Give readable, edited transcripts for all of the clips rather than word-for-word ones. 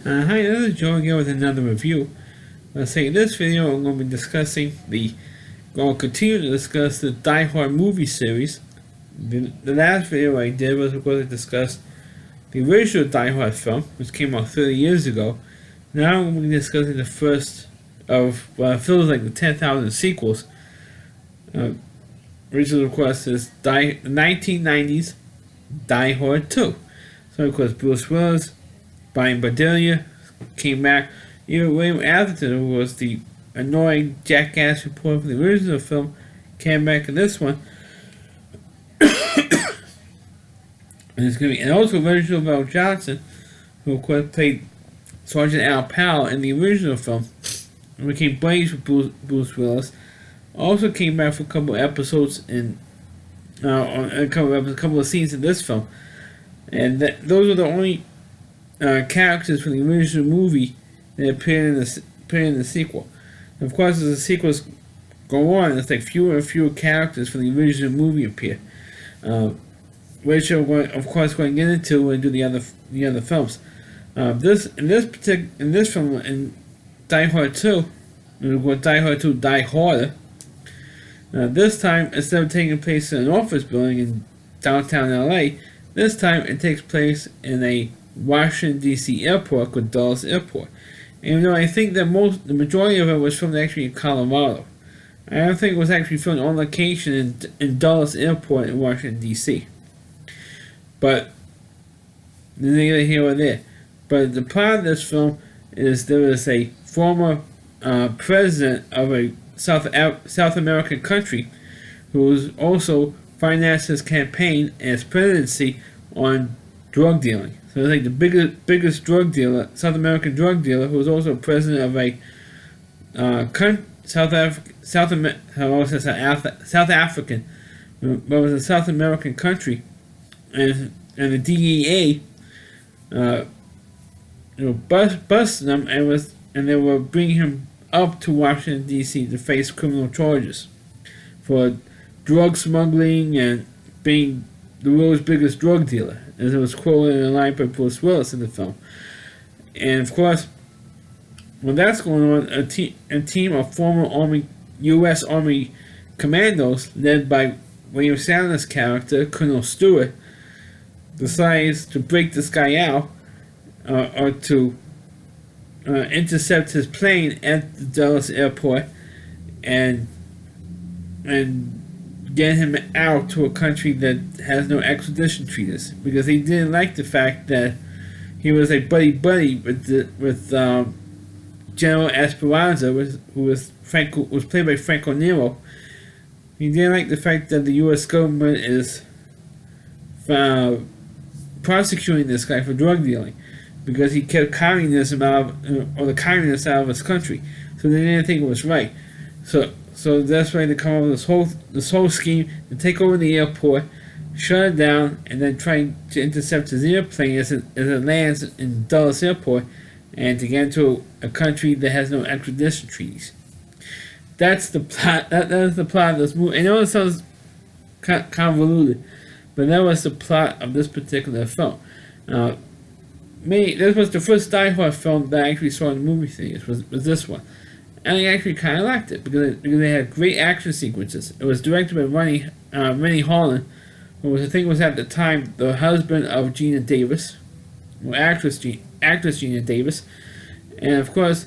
Hi, this is Joe again with another review. Let's say in this video I'm going to be discussing going to continue to discuss the Die Hard movie series. The last video I did was going to discuss the original Die Hard film, which came out 30 years ago. Now I'm going to be discussing the first of what feels like the 10,000 sequels. Original, of course, is the 1990s Die Hard 2. So, of course, Bruce Willis, Brian Badelia came back. Even William Atherton, who was the annoying jackass reporter for the original film, came back in this one. And also Reginald Val Johnson, who of course played Sergeant Al Powell in the original film, and became Blaze with Bruce Willis. Also came back for a couple of episodes on a couple of scenes in this film, and those are the only characters from the original movie that appeared in the sequel. And of course, as the sequels go on, it's like fewer and fewer characters from the original movie appear, which I'm of course going to get into when I do the other films. In this film in Die Hard 2, Die Hard 2 Die Harder. This time, instead of taking place in an office building in downtown LA, this time it takes place in a Washington D.C. airport called Dulles Airport. And I think that the majority of it was filmed actually in Colorado. I don't think it was actually filmed on location in Dulles Airport in Washington D.C. But neither here or there. But the plot of this film is there is a former president of a South American country who also financed his campaign and his presidency on drug dealing. So it's like the biggest drug dealer, South American drug dealer, who was also president of a South African, but it was a South American country, and the DEA, busted him and they were bringing him up to Washington D.C. to face criminal charges for drug smuggling and being the world's biggest drug dealer, as it was quoted in a line by Bruce Willis in the film. And of course, when that's going on, a team of former U.S. Army commandos, led by William Shatner's character, Colonel Stewart, decides to break this guy out, or to intercept his plane at the Dulles Airport and get him out to a country that has no extradition treaties, because he didn't like the fact that he was a buddy with General Esperanza, who was played by Franco Nero. He didn't like the fact that the U.S. government is prosecuting this guy for drug dealing, because he kept communism out of his country. So they didn't think it was right. So that's why they come up with this whole scheme to take over the airport, shut it down, and then try to intercept his airplane as it lands in Dulles Airport, and to get into a country that has no extradition treaties. That's the plot. That is the plot of this movie. I know it sounds convoluted, but that was the plot of this particular film. This was the first Die Hard film that I actually saw in the movie theaters, was this one. And I actually kind of liked it, because they had great action sequences. It was directed by Rennie Harlin, who I think was at the time the husband of Geena Davis, or actress Geena Davis. And of course,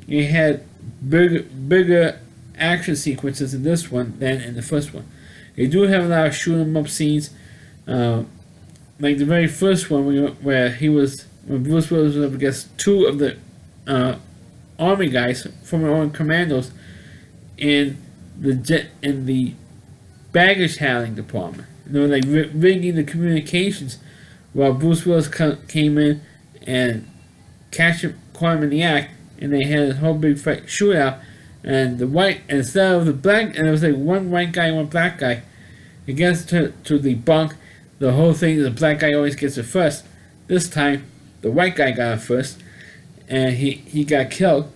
you had bigger action sequences in this one than in the first one. They do have a lot of shoot 'em up scenes, like the very first one when Bruce Willis was up against two of the army guys, former army commandos, in the baggage handling department. They were like rigging the communications, while Bruce Willis came in and caught him in the act, and they had a whole big fight shootout. And instead of the black, and it was like one white guy and one black guy. It gets to the bunk. The whole thing, the black guy always gets it first. This time, the white guy got it first, and he got killed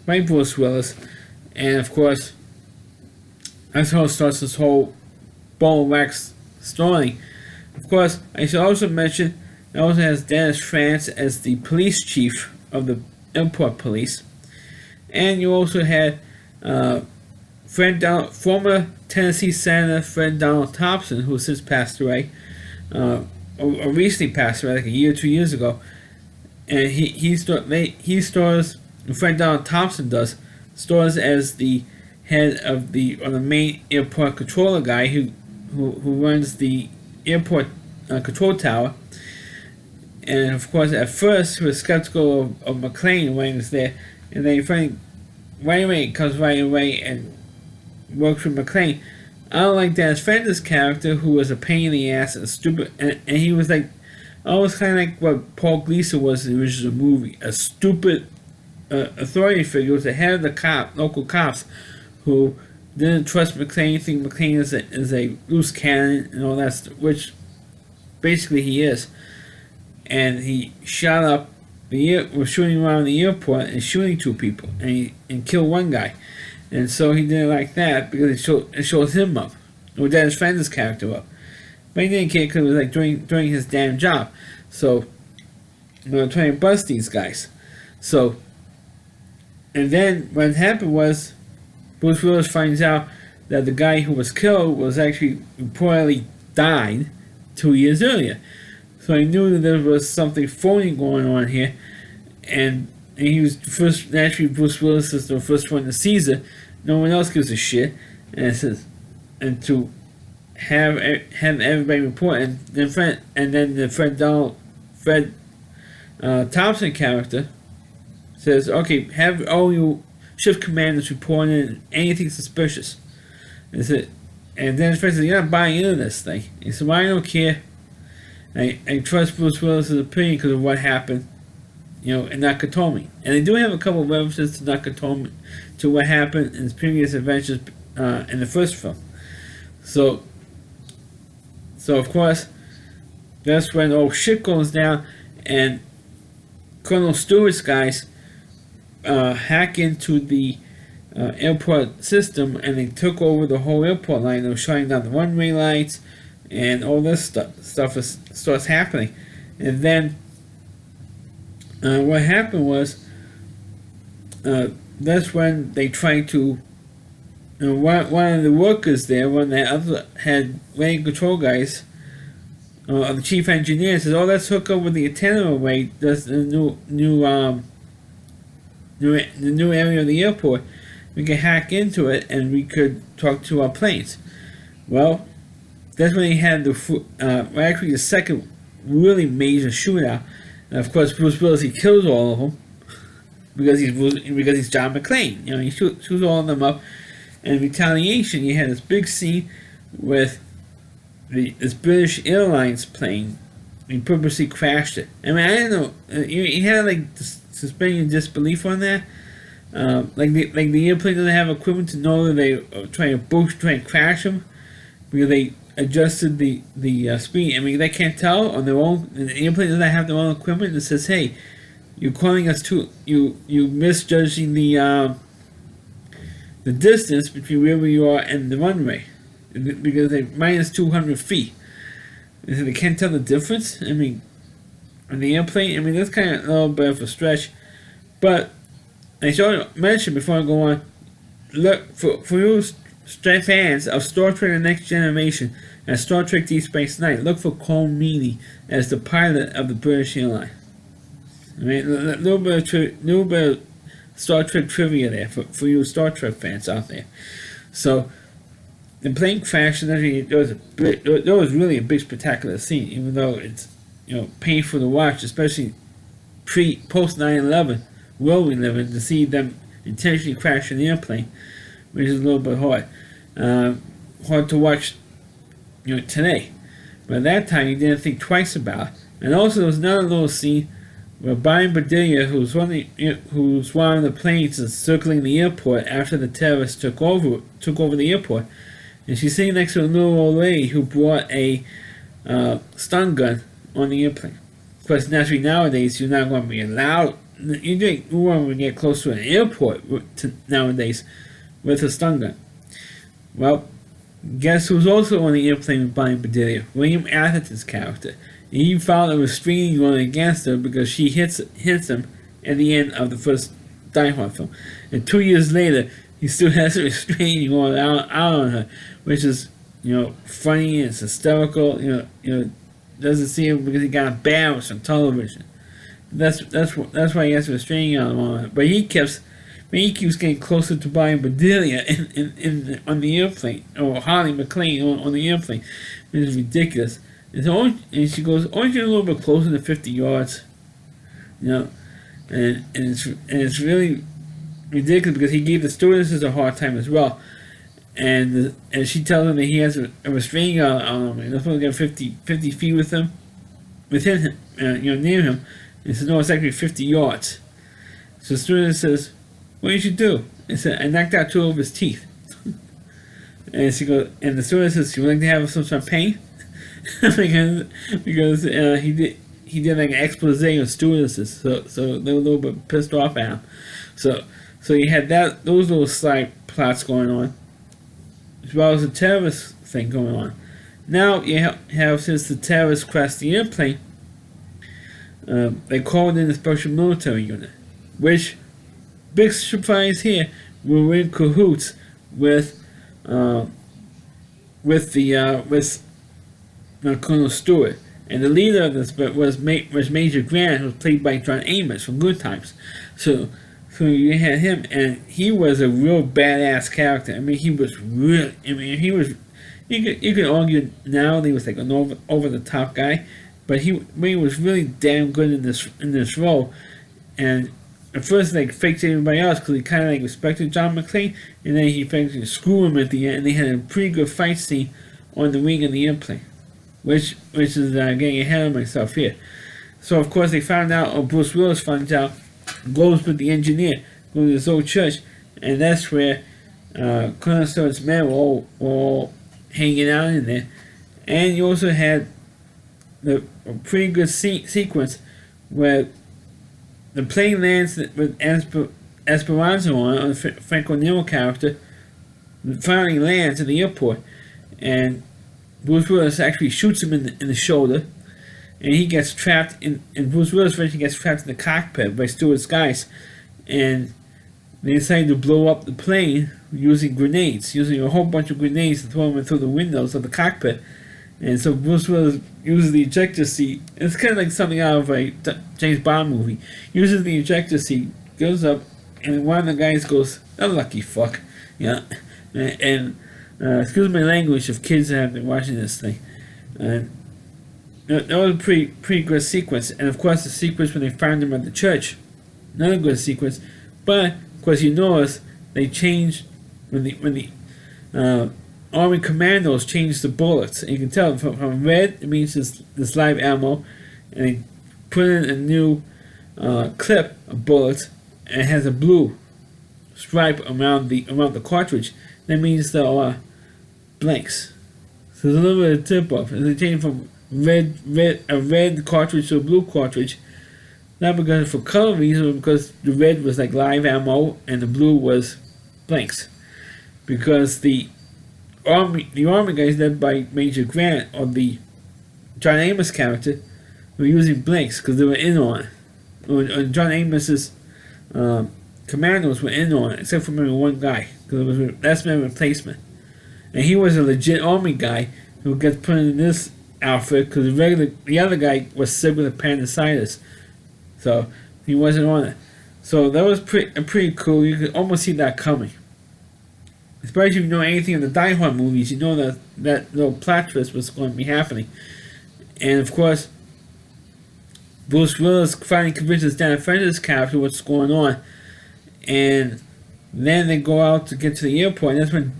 by Bruce Willis. And of course, that's how it starts this whole ball and wax story. Of course, I should also mention it also has Dennis Franz as the police chief the airport police. And you also had former Tennessee Senator Fred Donald Thompson, who since passed away, or recently passed away, like a year or 2 years ago. And he stores, Fred Donald Thompson stores as the head of the main airport controller guy who runs the airport control tower. And of course, at first, he was skeptical of McClane when he was there, and then finally, right away, comes right away and works with McClane. I don't like Dennis Fender's character, who was a pain in the ass and stupid, and he was like, almost kind of like what Paul Gleason was in the original movie, a stupid authority figure, was the head of the local cops, who didn't trust McClane, think McClane is a loose cannon and all that stuff, which basically he is. And he shot up was shooting around the airport and shooting 2 people and killed 1 guy. And so he didn't like that because it shows him up, or Dennis Fender's character up. But he didn't care because it was like doing his damn job. So, trying to bust these guys. So, and then what happened was, Bruce Willis finds out that the guy who was killed was actually reportedly died 2 years earlier. So he knew that there was something phony going on here, and he was first. Naturally, Bruce Willis is the first one to seize it. No one else gives a shit, and it says, and to have everybody report, and then the Fred Thompson character says, okay, have all you shift commanders report in anything suspicious. And then Fred says, you're not buying into this thing. He said, well, I don't care. I trust Bruce Willis' opinion because of what happened, in Nakatomi. And they do have a couple of references to Nakatomi, to what happened in his previous adventures in the first film. So of course, that's when all shit goes down, and Colonel Stewart's guys hack into the airport system, and they took over the whole airport line. They were shutting down the runway lights, and all this stuff starts happening. And then what happened was, that's when they tried to, one of the workers there, one of the other had running control guys, the chief engineer, says, oh, let's hook up with the antenna array, that's the new area of the airport. We can hack into it, and we could talk to our planes. Well, that's when he had actually the second really major shootout. And of course, Bruce Willis, he kills all of them because he's John McClane. He shoots all of them up. And in retaliation, you had this big scene with this British Airlines plane. He purposely crashed it. I mean, I didn't know. You had like suspend your disbelief on that. Like the airplane doesn't have equipment to know that they are trying to crash them because they adjusted the speed. I mean, they can't tell on their own. The airplane doesn't have their own equipment that says, "Hey, you're calling us you misjudging the distance between wherever you are and the runway because they're minus 200 feet." And so they can't tell the difference. I mean, on the airplane, I mean that's kind of a little bit of a stretch, but I should mention before I go on. Look for you fans of Star Trek: The Next Generation and Star Trek: Deep Space Nine. Look for Colm Meaney as the pilot of the British Airline. I mean, a little bit of Star Trek trivia there for you Star Trek fans out there. So the plane crash, there was really a big spectacular scene, even though it's painful to watch, especially post 9/11 world we live in, to see them intentionally crash an airplane, which is a little bit hard to watch today. But at that time you didn't think twice about it. And also there was another little scene where Brian Bedelia, who's one of the planes circling the airport after the terrorists took over the airport, and she's sitting next to a little old lady who brought a stun gun on the airplane. Of course, naturally nowadays you're not going to be allowed. You want to get close to an airport nowadays with a stun gun. Well, guess who's also on the airplane with Brian Bedelia? William Atherton's character. He filed a restraining order against her because she hits him at the end of the first Die Hard film. And 2 years later, he still has a restraining order out on her, which is, funny and it's hysterical. Doesn't see him because he got embarrassed on television. That's why he has a restraining order on her. But he keeps getting closer to Brian Bedelia on the airplane, or Harley McLean on the airplane, which is ridiculous. And she goes, "Only get a little bit closer than 50 yards," and it's really ridiculous because he gave the stewardesses a hard time as well, and she tells him that he has a restraining order on him, and they're supposed to get 50 feet within him, near him. And he says, "No, it's actually 50 yards." So the stewardess says, "What did you do?" He said, "I knocked out 2 of his teeth." And she goes, and the stewardess says, "You would like to have some pain?" because he did like an expose on stewardesses, so they were a little bit pissed off at him. So you had those little side plots going on, as well as a terrorist thing going on. Now you have since the terrorists crashed the airplane, they called in a special military unit, which, big surprise here, were in cahoots with Colonel Stewart, and the leader of this was Major Grant, who was played by John Amos from Good Times. So you had him, and he was a real badass character. I mean, he was real. I mean, he was. You could argue now that he was like an over the top guy, but he was really damn good in this role. And at first, like, faked everybody else because he kind of like respected John McClane, and then he faked screw him at the end. And they had a pretty good fight scene on the wing of the airplane, which is getting ahead of myself here. So of course they found out, or Bruce Willis finds out, goes with the engineer, goes to his old church, and that's where Colonel Stewart's men were all hanging out in there. And you also had a pretty good sequence where the plane lands with Esperanza on the Franco Nero character, finally lands at the airport, and Bruce Willis actually shoots him in the shoulder, and he gets trapped and Bruce Willis eventually gets trapped in the cockpit by Stewart's guys, and they decide to blow up the plane using a whole bunch of grenades to throw them in through the windows of the cockpit. And so Bruce Willis uses the ejector seat. It's kind of like something out of a James Bond movie. Uses the ejector seat, goes up, and one of the guys goes, "A lucky fuck," and excuse my language if kids have been watching this thing. That was a pretty good sequence. And of course the sequence when they found him at the church, another good sequence. But of course you notice they changed when the Army commandos changed the bullets. And you can tell from red, it means this live ammo, and they put in a new clip of bullets, and it has a blue stripe around the cartridge. That means there are blanks. So there's a little bit of tip off. And they changed from a red cartridge to a blue cartridge. Not because for color reasons, but because the red was like live ammo and the blue was blanks. Because the army guys led by Major Grant, or the John Amos character, were using blanks because they were in on it. Or John Amos's commandos were in on it, except for maybe one guy, because it was a last-minute replacement. And he was a legit army guy who gets put in this outfit because the other guy was sick with appendicitis, so he wasn't on it. So that was pretty cool. You could almost see that coming. Especially if you know anything of the Die Hard movies, you know that little plot twist was going to be happening. And of course, Bruce Willis finally convinces Dan French's character what's going on, and then they go out to get to the airport, and that's when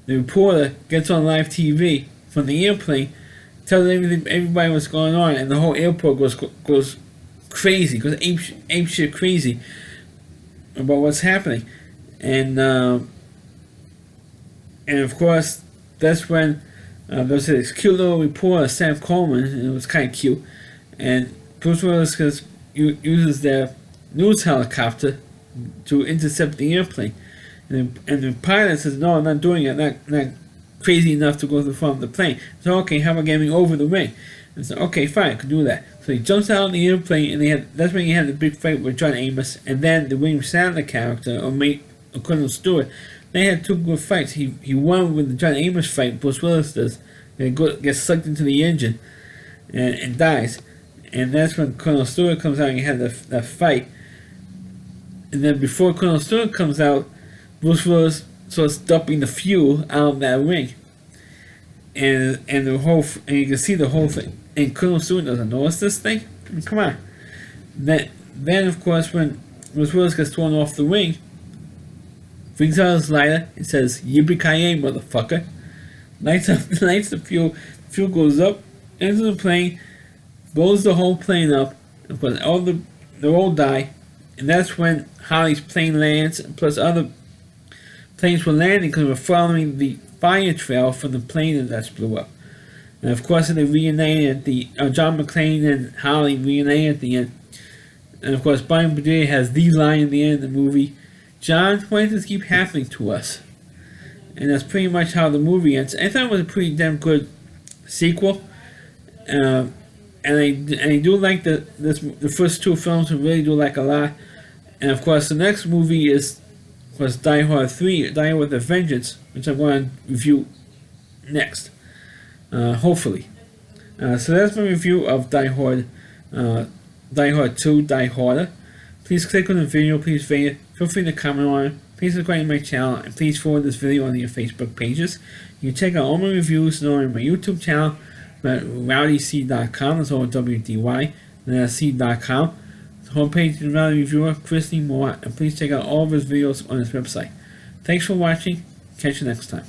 the reporter gets on live TV from the airplane, tells everybody what's going on, and the whole airport goes crazy, goes ape shit crazy about what's happening. And of course, that's when there was this cute little reporter, Sam Coleman, and it was kind of cute. And Bruce Willis uses their news helicopter to intercept the airplane. And the pilot says, "No, I'm not doing it. Not crazy enough to go to the front of the plane." So, okay, how about getting over the wing? And so, okay, fine, I can do that. So he jumps out of the airplane, and that's when he had the big fight with John Amos, and then the William Sadler character, or Colonel Stewart. They had two good fights. He won with the John Amos fight, Bruce Willis does, and gets sucked into the engine, and dies. And that's when Colonel Stewart comes out and you have that fight. And then before Colonel Stewart comes out, Bruce Willis starts dumping the fuel out of that ring. And you can see the whole thing. And Colonel Stewart doesn't notice this thing? I mean, come on. Then of course, when Bruce Willis gets thrown off the ring, brings out his lighter and says, "Yippee-ki-yay, motherfucker." Lights the fuel. Fuel goes up into the plane, blows the whole plane up. Of course, they all die. And that's when Holly's plane lands, and plus other planes were landing because we're following the fire trail from the plane that blew up. And of course, they reunited John McClane and Holly reunited at the end. And of course, Brian Padilla has the line at the end of the movie, "John, why does this keep happening to us?" And that's pretty much how the movie ends. I thought it was a pretty damn good sequel. And I do like the first two films. I really do like a lot. And of course, the next movie is, of course, Die Hard 3, Die Hard with a Vengeance, which I'm going to review next, hopefully. So that's my review of Die Hard 2, Die Harder. Please click on the video, please rate it, feel free to comment on it, please subscribe to my channel, and please forward this video on your Facebook pages. You can check out all my reviews on my YouTube channel at rowdyc.com, that's all WDY, and that's c.com. The homepage is Rowdy Reviewer, Christy Moore, and please check out all of his videos on his website. Thanks for watching, catch you next time.